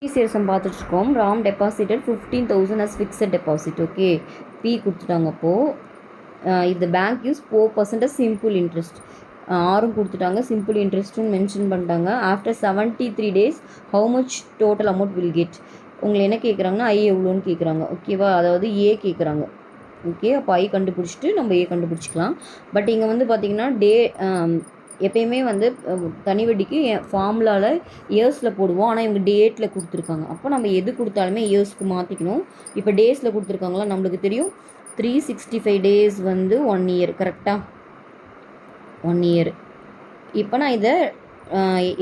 சேல்ஸம் பார்த்துட்ருக்கோம். Ram deposited 15,000 as fixed deposit. Okay, பி கொடுத்துட்டாங்க. அப்போது இது பேங்க் யூஸ் 4% சிம்பிள் இன்ட்ரெஸ்ட். ஆறும் கொடுத்துட்டாங்க, சிம்பிள் இன்ட்ரெஸ்ட்டும் மென்ஷன் பண்ணிட்டாங்க. After 73 days how much total amount will get. உங்களை என்ன கேட்குறாங்கன்னா ஐ எவ்வளோன்னு கேட்குறாங்க. ஓகேவா, அதாவது ஏ கேட்குறாங்க. ஓகே, அப்போ ஐ கண்டுபிடிச்சிட்டு நம்ம ஏ கண்டுபிடிச்சிக்கலாம். பட் இங்கே வந்து பார்த்திங்கன்னா எப்பயுமே வந்து தனி வட்டிக்கு ஃபார்முலாவில் இயர்ஸில் போடுவோம். ஆனால் இவங்க டேட்டில் கொடுத்துருக்காங்க. அப்போ நம்ம எது கொடுத்தாலுமே இயர்ஸ்க்கு மாற்றிக்கணும். இப்போ டேஸில் கொடுத்துருக்காங்களா, நம்மளுக்கு தெரியும் 365 days வந்து 1 year. கரெக்டாக 1 year. இப்போ நான் இதை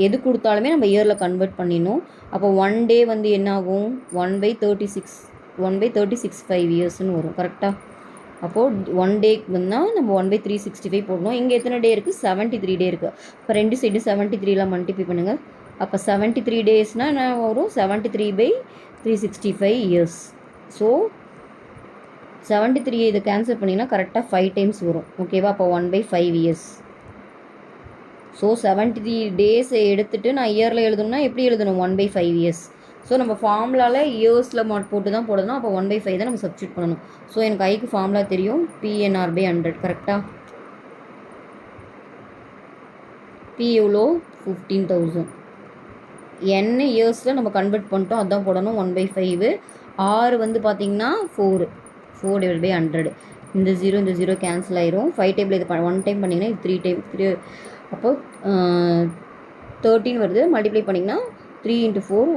எது கொடுத்தாலுமே நம்ம இயரில் கன்வெர்ட் பண்ணிடணும். அப்போ 1 day வந்து என்ன ஆகும், 1/36 இயர்ஸ்ன்னு வரும். கரெக்டாக அப்போது 1 டேக்கு வந்தால் நம்ம 1/365 போடணும். இங்கே எத்தனை டே இருக்குது, 73 டே இருக்குது. இப்போ ரெண்டு சைடு 73 மல்டிப்ளை பண்ணுங்கள். அப்போ 73 டேஸ்னால் என்ன வரும், 73/365 இயர்ஸ். ஸோ 73 இதை கேன்சல் பண்ணிங்கன்னா கரெக்டாக 5 times வரும். ஓகேவா, அப்போ 1/5 இயர்ஸ். ஸோ 73 டேஸை எடுத்துகிட்டு நான் இயரில் எழுதணும்னா எப்படி எழுதணும், 1/5 இயர்ஸ். ஸோ நம்ம ஃபார்முலாவில் இயர்ஸில் போட்டு தான் போடணும். அப்போ 1/5 தான் நம்ம சப்ஸ்டியூட் பண்ணணும். ஸோ எனக்கு ஐக்கு ஃபார்முலா தெரியும், PNR/100. கரெக்டாக பி எவ்வளோ, 15,000. என்ன இயர்ஸில் நம்ம கன்வெர்ட் பண்ணிட்டோம் அதுதான் போடணும், 1/5. ஆறு வந்து பார்த்திங்கன்னா 4/100. இந்த 0 கேன்சல் ஆயிரும். 5 டேபிள் இது 1 டைம் பண்ணிங்கன்னா இது 3 டைம் 3. அப்போது 13 வருது. மல்டிப்ளை பண்ணிங்கன்னா 3 × 4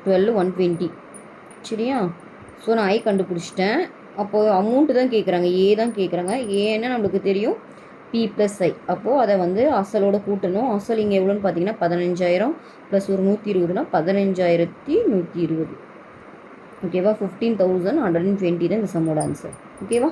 12 120. சரியா, ஸோ நான் ஐ கண்டுபிடிச்சிட்டேன். அப்போது அமௌண்ட்டு தான் கேட்குறாங்க, ஏ தான் கேட்குறாங்க. ஏன்னா நம்மளுக்கு தெரியும் P + I. அப்போது அதை வந்து அசலோடு கூட்டணும். அசல் இங்கே எவ்வளோன்னு பார்த்தீங்கன்னா 15,000 + ஒரு 120னா 15,120. ஓகேவா, 15,120 தான் இந்த சம்மோட ஆன்சர். ஓகேவா.